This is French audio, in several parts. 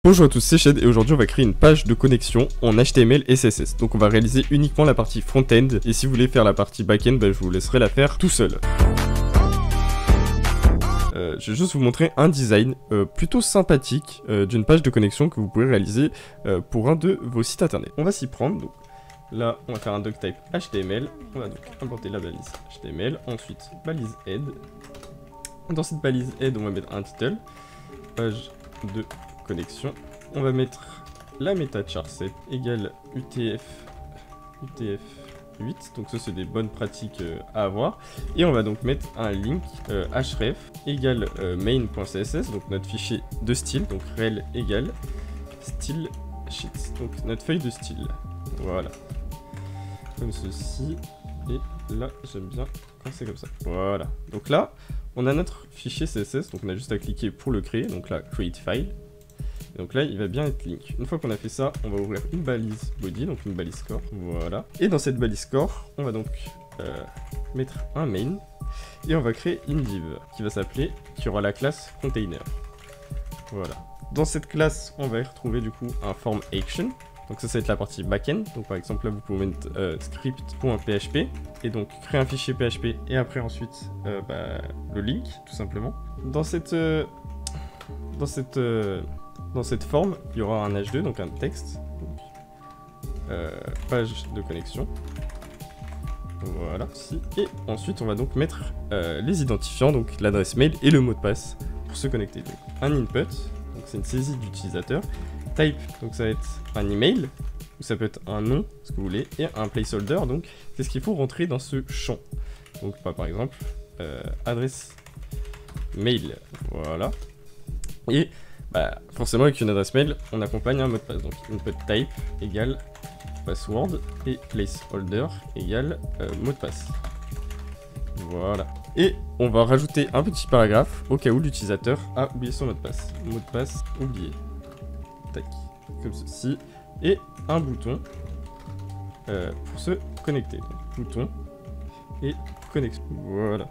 Bonjour à tous, c'est Shed et aujourd'hui on va créer une page de connexion en HTML et CSS. Donc on va réaliser uniquement la partie front-end et si vous voulez faire la partie back-end, je vous laisserai la faire tout seul. Je vais juste vous montrer un design plutôt sympathique d'une page de connexion que vous pouvez réaliser pour un de vos sites internet. On va s'y prendre, donc là on va faire un doctype HTML, on va donc importer la balise HTML, ensuite balise head. Dans cette balise head on va mettre un title, page de connexion. On va mettre la meta char7 égale UTF 8, donc ça c'est des bonnes pratiques à avoir. Et on va donc mettre un link href égale main.css, donc notre fichier de style, donc rel égale style sheet, donc notre feuille de style. Voilà. Comme ceci. Et là j'aime bien quand c'est comme ça. Voilà. Donc là on a notre fichier CSS, donc on a juste à cliquer pour le créer, donc là create file. Donc là, il va bien être link. Une fois qu'on a fait ça, on va ouvrir une balise body, donc une balise core, voilà. Et dans cette balise core, on va donc mettre un main, et on va créer une div, qui va s'appeler, qui aura la classe container. Voilà. Dans cette classe, on va y retrouver du coup un form action, donc ça va être la partie backend. Donc par exemple là, vous pouvez mettre script.php, et donc créer un fichier PHP, et après ensuite le link, tout simplement. Dans cette forme, il y aura un H2, donc un texte, donc, page de connexion, voilà, ici. Et ensuite on va donc mettre les identifiants, donc l'adresse mail et le mot de passe pour se connecter. Donc, un input, donc c'est une saisie d'utilisateur, type, donc ça va être un email, ou ça peut être un nom, ce que vous voulez, et un placeholder, donc c'est ce qu'il faut rentrer dans ce champ. Donc par exemple, adresse mail, voilà, et forcément avec une adresse mail, on accompagne un mot de passe. Donc input type égale password et placeholder égale mot de passe. Voilà. Et on va rajouter un petit paragraphe au cas où l'utilisateur a oublié son mot de passe. Mot de passe oublié. Tac. Comme ceci. Et un bouton pour se connecter. Donc, bouton et connexion. Voilà.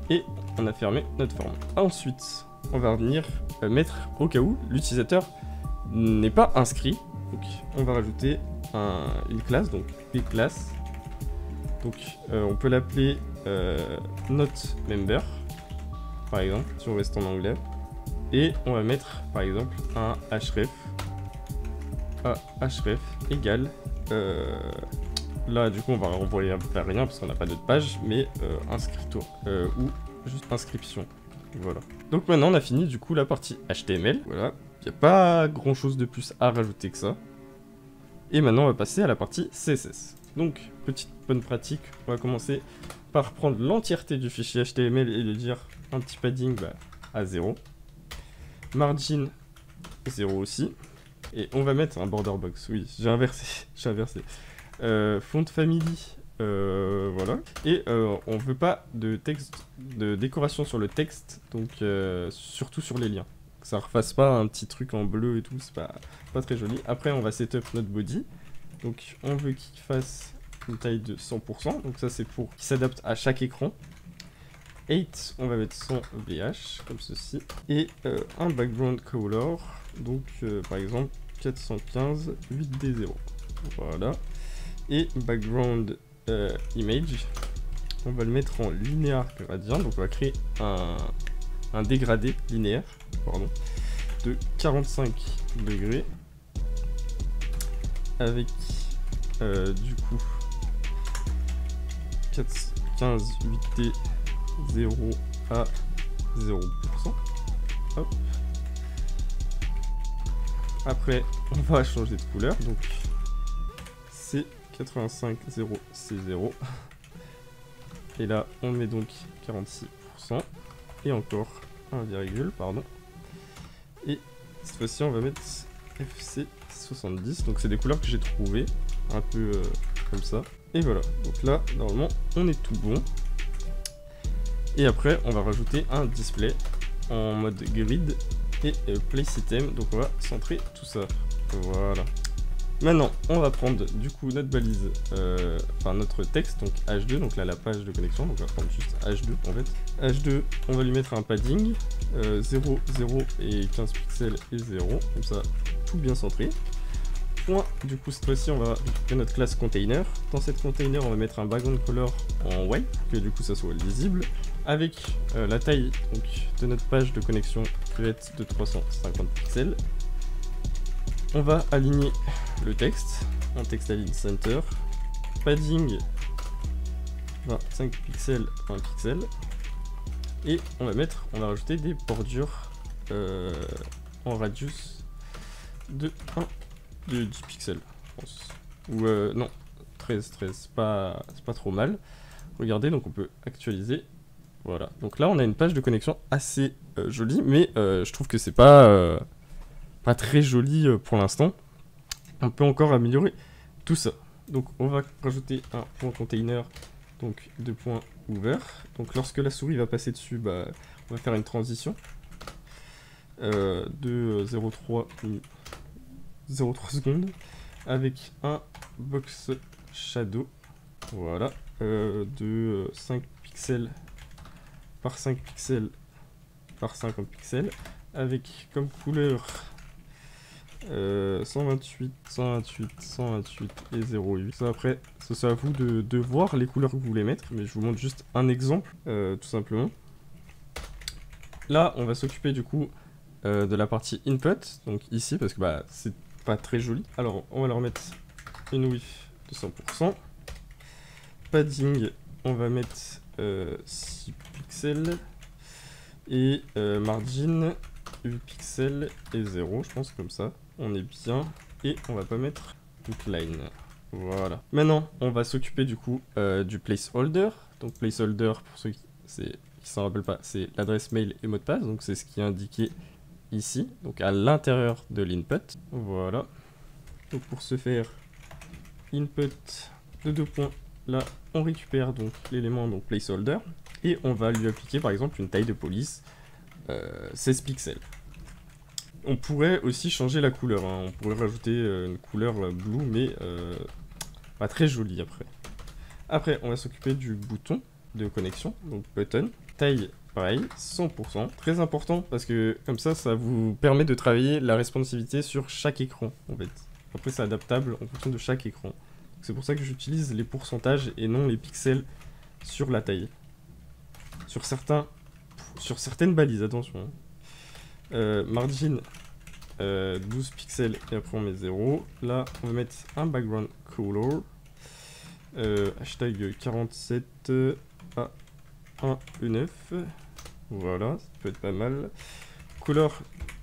Et on a fermé notre forme. Ensuite, on va venir mettre au cas où l'utilisateur n'est pas inscrit. Donc on va rajouter une classe, donc une classe. Donc on peut l'appeler noteMember, par exemple, si on reste en anglais. Et on va mettre par exemple un href. Href égale. Là du coup on va renvoyer vers rien parce qu'on n'a pas d'autre page, mais inscription ou juste inscription. Voilà. Donc maintenant on a fini du coup la partie HTML. Voilà. Il n'y a pas grand chose de plus à rajouter que ça. Et maintenant on va passer à la partie CSS. Donc petite bonne pratique, on va commencer par prendre l'entièreté du fichier HTML et lui dire un petit padding à 0. Margin 0 aussi. Et on va mettre un border box. Oui, j'ai inversé. Font family. Voilà. Et on veut pas de texte, de décoration sur le texte, donc surtout sur les liens. Que ça refasse pas un petit truc en bleu et tout, c'est pas très joli. Après on va setup notre body. Donc on veut qu'il fasse une taille de 100%, donc ça c'est pour qu'il s'adapte à chaque écran. 8, on va mettre son BH, comme ceci. Et un background color, donc par exemple 415 8D0. Voilà. Et background image, on va le mettre en linéaire gradient, donc on va créer un dégradé linéaire, de 45 degrés avec du coup 15 8t 0 à 0%. Hop. Après on va changer de couleur, donc c'est 85 0 C0 et là on met donc 46% et encore un virgule, pardon, et cette fois-ci on va mettre FC 70, donc c'est des couleurs que j'ai trouvées un peu comme ça, et voilà. Donc là normalement on est tout bon, et après on va rajouter un display en mode grid et place item, donc on va centrer tout ça, voilà. Maintenant, on va prendre du coup notre balise, enfin notre texte, donc H2, donc là la page de connexion, donc on va prendre juste H2 en fait. H2, on va lui mettre un padding, 0, 0 et 15 pixels et 0, comme ça tout bien centré. Point, du coup cette fois-ci on va récupérer notre classe container. Dans cette container on va mettre un background color en white, que du coup ça soit lisible, avec la taille donc, de notre page de connexion qui va être de 350 pixels. On va aligner le texte en text align center, padding 25 pixels, 1 pixel, et on va rajouter des bordures en radius de 10 pixels, je pense. Ou non, 13, c'est pas trop mal. Regardez, donc on peut actualiser. Voilà, donc là on a une page de connexion assez jolie, mais je trouve que c'est pas très joli pour l'instant. On peut encore améliorer tout ça. Donc on va rajouter un point container, donc 2 points ouverts. Donc lorsque la souris va passer dessus, bah, on va faire une transition de 0,3 secondes avec un box shadow, voilà, de 5 pixels par 5 pixels par 50 pixels, avec comme couleur 128, 128, 128 et 0,8. Ça, après, c'est à vous de voir les couleurs que vous voulez mettre, mais je vous montre juste un exemple, tout simplement. Là, on va s'occuper du coup de la partie input, donc ici, parce que bah, c'est pas très joli. Alors, on va leur mettre une width de 100%. Padding, on va mettre 6 pixels. Et margin, 8 pixels et 0, je pense, comme ça. On est bien. Et on va pas mettre outline. Voilà. Maintenant, on va s'occuper du coup du placeholder. Donc placeholder, pour ceux qui s'en rappellent pas, c'est l'adresse mail et mot de passe. Donc c'est ce qui est indiqué ici, donc à l'intérieur de l'input. Voilà. Donc pour ce faire, input de 2 points. Là, on récupère donc l'élément donc placeholder et on va lui appliquer par exemple une taille de police 16 pixels. On pourrait aussi changer la couleur, hein. On pourrait rajouter une couleur blue, mais pas très jolie après. Après, on va s'occuper du bouton de connexion, donc button, taille pareil, 100%, très important parce que comme ça vous permet de travailler la responsivité sur chaque écran en fait. Après c'est adaptable en fonction de chaque écran. C'est pour ça que j'utilise les pourcentages et non les pixels sur la taille. Sur certaines balises, attention. Margin 12 pixels et après on met 0. Là on va mettre un background color. Hashtag 47 à 1E9. Voilà, ça peut être pas mal.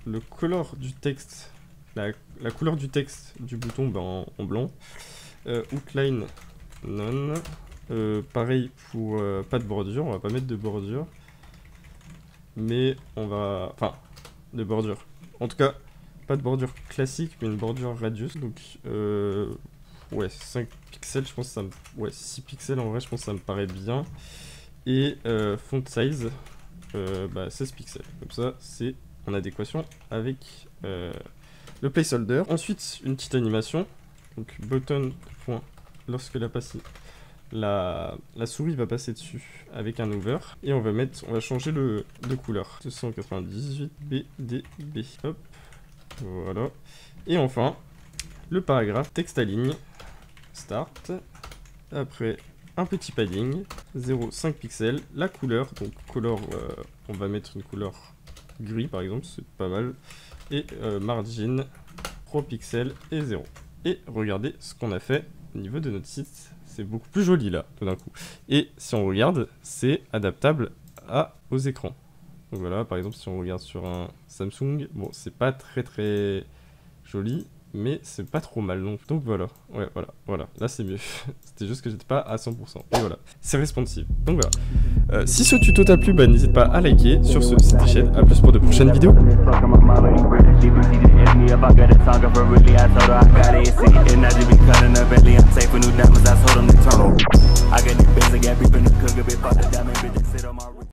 Le color du texte, la couleur du texte du bouton ben, en blanc. Outline non. Pareil pour pas de bordure, on va pas mettre de bordure. Mais on va... Enfin, de bordure. En tout cas, pas de bordure classique, mais une bordure radius. Donc, ouais, 5 pixels, je pense que ça me... Ouais, 6 pixels en vrai, je pense que ça me paraît bien. Et font size, 16 pixels. Comme ça, c'est en adéquation avec le placeholder. Ensuite, une petite animation. Donc, button, point, lorsque la souris va passer dessus avec un over. Et on va changer de couleur. 298 BDB. Hop. Voilà. Et enfin, le paragraphe, texte à ligne. Start. Après, un petit padding. 0,5 pixels. La couleur, donc color, on va mettre une couleur gris par exemple, c'est pas mal. Et margin, 3 pixels et 0. Et regardez ce qu'on a fait au niveau de notre site. C'est beaucoup plus joli là, tout d'un coup. Et si on regarde, c'est adaptable aux écrans. Donc voilà, par exemple, si on regarde sur un Samsung, bon, c'est pas très joli, mais c'est pas trop mal. Donc voilà, ouais, voilà. Là, c'est mieux. C'était juste que j'étais pas à 100%. Et voilà, c'est responsive. Donc voilà. Si ce tuto t'a plu, bah, n'hésite pas à liker. Sur ce, c'était Shed. A plus pour de prochaines vidéos. If I got a talker for really, I told her I got it, see it, and I just be cutting up Bentley, I'm safe for new diamonds, I told them to turn on. I got new bins, I got beef in the cook, a bit fucked the diamond, bitch, sit on my